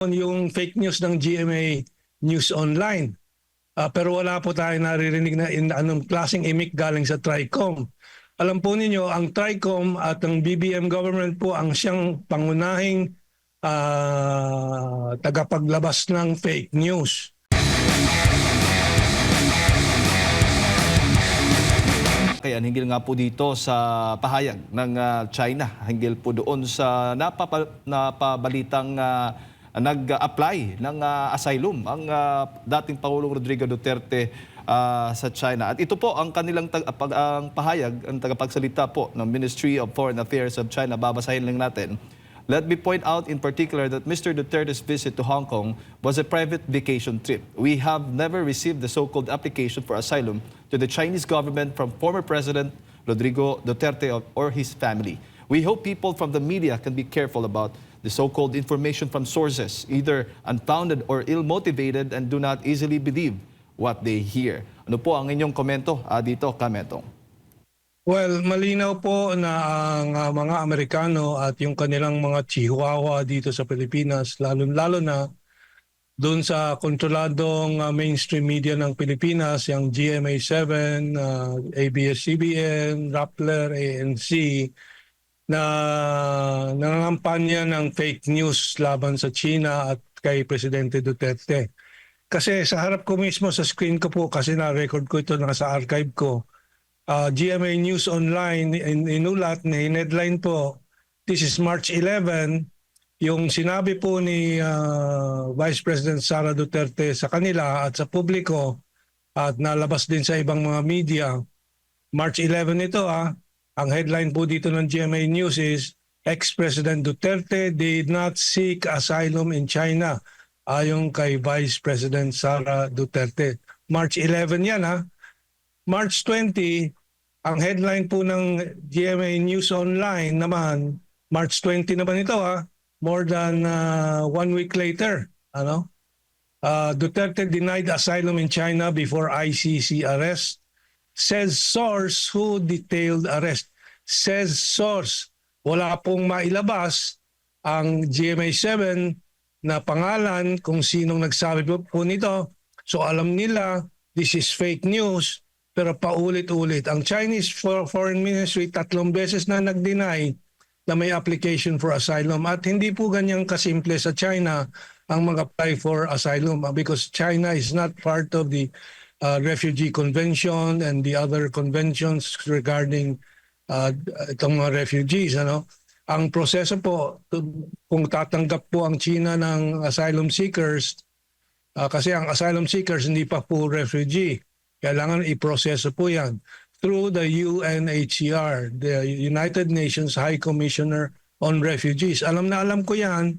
yung fake news ng GMA News Online. Pero wala po tayo naririnig na anong klaseng imik galing sa TRICOM. Alam po ninyo, ang TRICOM at ang BBM government po ang siyang pangunahing tagapaglabas ng fake news. Kaya hinggil nga po dito sa pahayag ng China, hinggil po doon sa napabalitang nag-apply ng asylum ang dating Pangulong Rodrigo Duterte sa China. At ito po ang kanilang ang pahayag, ang tagapagsalita po ng Ministry of Foreign Affairs of China. Babasahin lang natin. Let me point out in particular that Mr. Duterte's visit to Hong Kong was a private vacation trip. We have never received the so-called application for asylum to the Chinese government from former President Rodrigo Duterte or his family. We hope people from the media can be careful about the so-called information from sources, either unfounded or ill-motivated, and do not easily believe what they hear. Ano po ang inyong komento dito, Kametong? Well, malinaw po na ang mga Amerikano at yung kanilang mga chihuahua dito sa Pilipinas, lalo na doon sa kontroladong mainstream media ng Pilipinas, yung GMA7, ABS-CBN, Rappler, ANC, na nangangampanya ng fake news laban sa China at kay Presidente Duterte. Kasi sa harap ko mismo sa screen ko po, kasi na-record ko ito nasa archive ko, GMA News Online, inulat na headline po, this is March 11, yung sinabi po ni Vice President Sara Duterte sa kanila at sa publiko at nalabas din sa ibang mga media. March 11 ito ang headline po dito ng GMA News is, Ex-President Duterte did not seek asylum in China, ayon kay Vice President Sara Duterte. March 11 yan March 20, ang headline po ng GMA News Online naman, March 20 naman ito more than 1 week later. Duterte denied asylum in China before ICC arrest. Says source who detailed arrest. Says source. Wala pong mailabas ang GMA7 na pangalan kung sinong nagsabi po nito. So alam nila, this is fake news. Pero paulit-ulit. Ang Chinese Foreign Ministry 3 beses na nag-deny na may application for asylum. At hindi po ganyang kasimple sa China ang mag-apply for asylum because China is not part of the Refugee Convention and the other conventions regarding itong mga refugees. Ang proseso po, kung tatanggap po ang China ng asylum seekers, kasi ang asylum seekers hindi pa po refugee, kailangan iproseso po yan through the UNHCR, the United Nations High Commissioner on Refugees. Alam na alam ko yan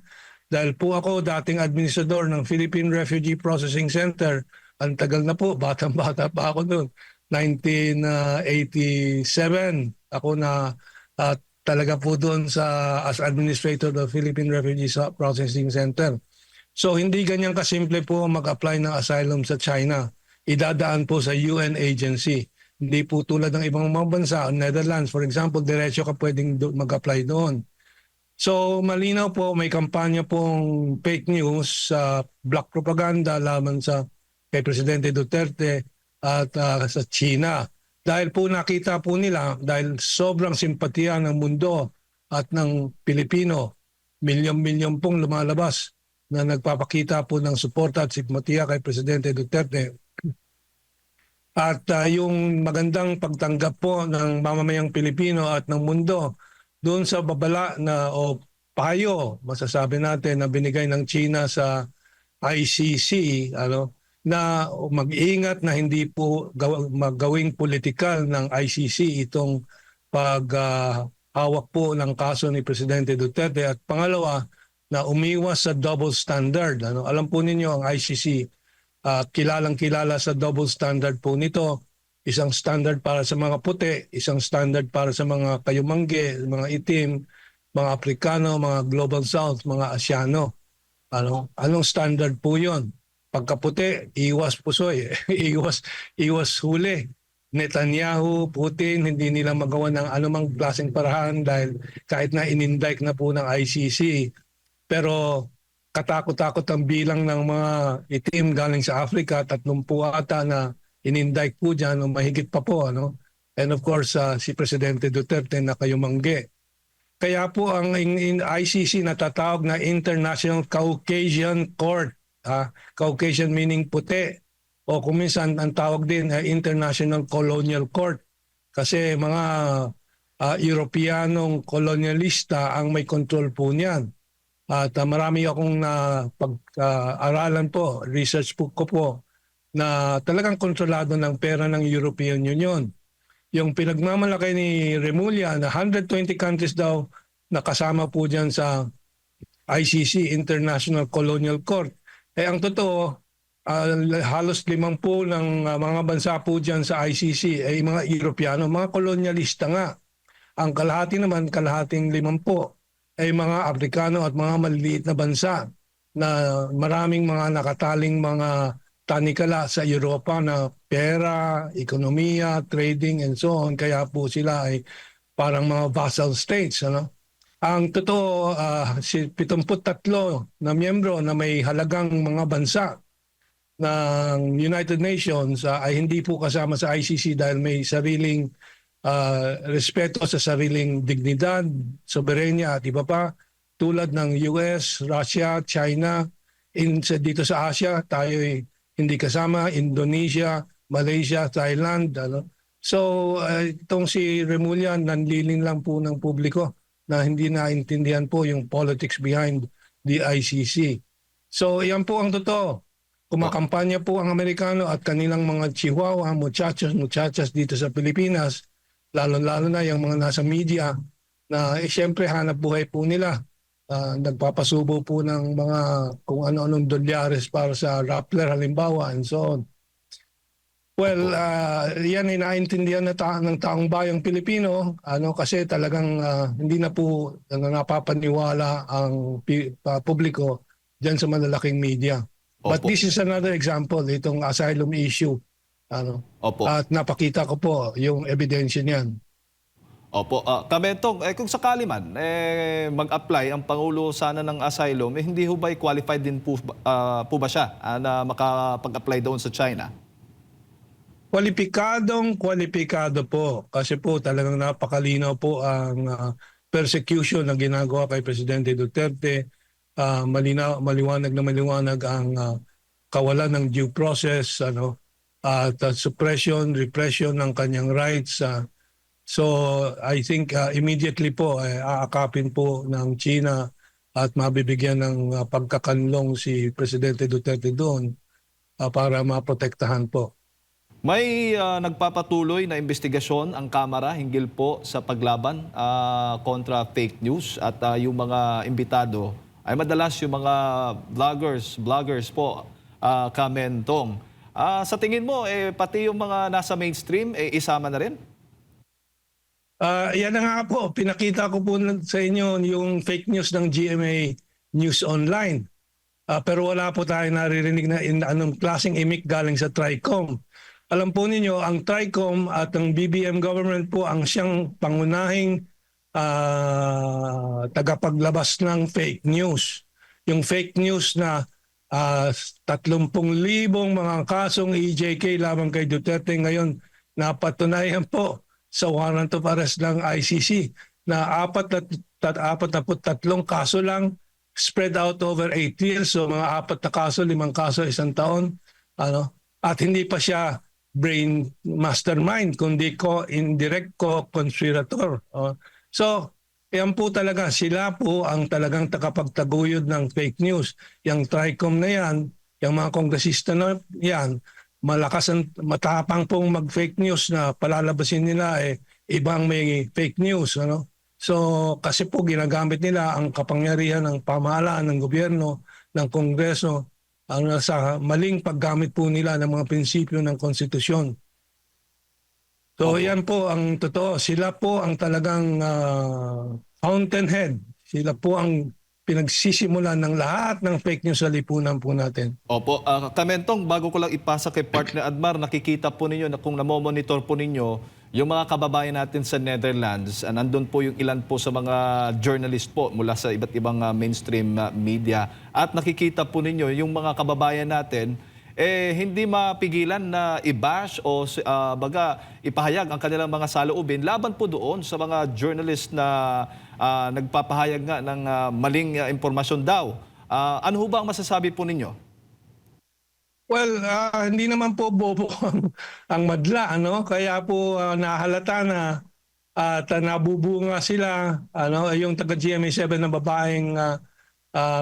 dahil po ako dating administrador ng Philippine Refugee Processing Center. Ang tagal na po, batang-bata pa ako noon. 1987 ako na talaga po doon as administrator of the Philippine Refugee Processing Center. So hindi ganyan kasimple po mag-apply ng asylum sa China. Idadaan po sa UN agency. Hindi po tulad ng ibang mga bansa, Netherlands, for example, diretso ka pwedeng mag-apply doon. So malinaw po, may kampanya pong fake news sa black propaganda laban sa kay Presidente Duterte at sa China. Dahil po nakita po nila, dahil sobrang simpatiya ng mundo at ng Pilipino, milyon-milyon pong lumalabas na nagpapakita po ng suporta at simpatiya kay Presidente Duterte. At yung magandang pagtanggap po ng mamamayang Pilipino at ng mundo doon sa babala o payo, masasabi natin, na binigay ng China sa ICC, na mag-iingat na hindi po magawing politikal ng ICC itong paghawak po ng kaso ni Presidente Duterte. At pangalawa, na umiwas sa double standard. Alam po ninyo ang ICC, kilalang-kilala sa double standard po nito. Isang standard para sa mga puti, isang standard para sa mga kayumangge, mga itim, mga Aprikano, mga Global South, mga Asyano. Anong standard po yon? Pagkaputi, iwas pusoy, iwas huli. Netanyahu, Putin, hindi nila magawa ng anumang klaseng parahan dahil kahit na in-indict na po ng ICC. Pero katakot-takot ang bilang ng mga itim galing sa Africa, 30 ata na in-indict po dyan o mahigit pa po. Ano? And of course, si Presidente Duterte nakayumangge. Kaya po ang ICC natatawag na International Caucasian Court. Caucasian meaning puti. O kung minsan ang tawag din ay International Colonial Court. Kasi mga Europeanong kolonyalista ang may control po niyan. At marami akong pag-aralan po, research ko po, na talagang kontrolado ng pera ng European Union. Yung pinagmamalaki ni Remulla na 120 countries daw nakasama po dyan sa ICC, International Colonial Court. Ang totoo, halos 50 ng mga bansa po dyan sa ICC ay mga Europeano, mga kolonyalista nga. Ang kalahati naman, kalahating 50 ay mga Afrikano at mga maliliit na bansa na maraming mga nakataling mga tanikala sa Europa na pera, ekonomiya, trading and so on. Kaya po sila ay parang mga vassal states. Ano? Ang totoo, 73 na miyembro na may halagang mga bansa ng United Nations ay hindi po kasama sa ICC dahil may sariling respeto sa sariling dignidad, soberenya at iba pa, tulad ng US, Russia, China. Dito sa Asia, tayo ay hindi kasama, Indonesia, Malaysia, Thailand. Ano? So itong si Remulla nanliling lang po ng publiko na hindi naintindihan po yung politics behind the ICC. So yan po ang totoo. Kumakampanya po ang Amerikano at kanilang mga chihuahua, muchachas dito sa Pilipinas, lalo-lalo na yung mga nasa media na siyempre hanap buhay po nila. Nagpapasubo po ng mga kung ano-anong dolyares para sa Rappler halimbawa and so on. Well, yan ay naintindihan na ng taong bayang Pilipino kasi talagang hindi na po napapaniwala ang publiko diyan sa malalaking media. But Opo. this is another example, itong asylum issue. Opo. At napakita ko po yung ebidensya niyan. Opo, Kamentong, kung sakali man mag-apply ang Pangulo sana ng asylum, hindi ho ba qualified din po ba siya na makapag-apply doon sa China? Kwalipikado po kasi po talagang napakalinaw po ang persecution na ginagawa kay Presidente Duterte. Maliwanag na maliwanag ang kawalan ng due process, at suppression, repression ng kanyang rights. So I think immediately po aakapin po ng China at mabibigyan ng pagkakanlong si Presidente Duterte doon para maprotektahan po. May nagpapatuloy na investigasyon ang Kamara hinggil po sa paglaban kontra fake news at yung mga imbitado ay madalas yung mga vloggers po, Kamentong. Sa tingin mo, pati yung mga nasa mainstream, isama na rin? Yan na nga po, pinakita ko po sa inyo yung fake news ng GMA News Online. Pero wala po tayo naririnig na anong klaseng imik galing sa TRICOM. Alam po ninyo, ang TRICOM at ang BBM government po ang siyang pangunahing tagapaglabas ng fake news. Yung fake news na 30,000 mga kasong EJK lamang kay Duterte ngayon napatunayan po sa warrant of arrest ng ICC na 43 kaso lang spread out over 8 years. So mga 4 na kaso, 5 kaso, 1 taon. At hindi pa siya brain mastermind, kundi indirect co-conspirator. So, yan po talaga, sila po ang talagang takapagtaguyod ng fake news. Yung TRICOM na yan, yung mga kongresista na yan, matapang pong mag-fake news na palalabasin nila ibang may fake news. So, kasi po ginagamit nila ang kapangyarihan ng pamahalaan ng gobyerno, ng kongreso, sa maling paggamit po nila ng mga prinsipyo ng konstitusyon. So yan po ang totoo. Sila po ang talagang fountainhead. Sila po ang pinagsisimulan ng lahat ng fake news sa lipunan po natin. Opo, Kamentong, bago ko lang ipasa kay Partner Admar, nakikita po ninyo na kung namomonitor po ninyo Yung mga kababayan natin sa Netherlands, nandun po yung ilan po sa mga journalist po mula sa iba't ibang mainstream media. At nakikita po ninyo yung mga kababayan natin, hindi mapigilan na i-bash o baga ipahayag ang kanilang mga saloobin laban po doon sa mga journalist na nagpapahayag nga ng maling impormasyon daw. Ano ho ba ang masasabi po ninyo? Well, hindi naman po bobo ang madla, ano? Kaya po nahalata na at nabubunga sila, ano, yung taga GMA7 na babaeng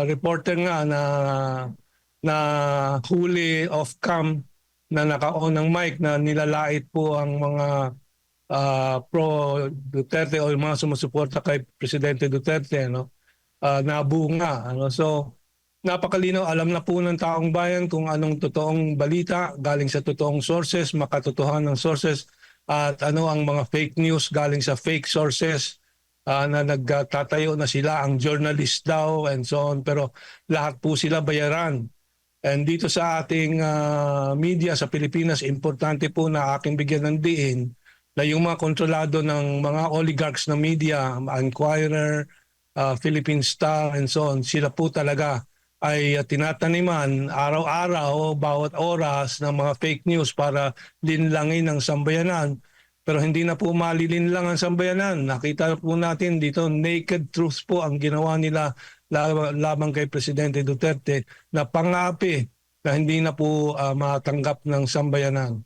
reporter nga na huli off cam na naka-on ng mic na nilalait po ang mga pro Duterte o yung mga sumusuporta kay Presidente Duterte, no? Nabunga, ano? So napakalinaw, alam na po ng taong bayan kung anong totoong balita galing sa totoong sources, makatotohanan ng sources, at ano ang mga fake news galing sa fake sources na nagtatayo na sila ang journalist daw and so on. Pero lahat po sila bayaran. And dito sa ating media sa Pilipinas, importante po na aking bigyan ng diin na yung mga kontrolado ng mga oligarchs na media, Inquirer, Philippine Star and so on, sila po talaga ay tinataniman araw-araw, bawat oras ng mga fake news para linlangin ang sambayanan. Pero hindi na po malilinlang ang sambayanan. Nakita po natin dito, naked truth po ang ginawa nila laban kay Presidente Duterte na pangapi na hindi na po matanggap ng sambayanan.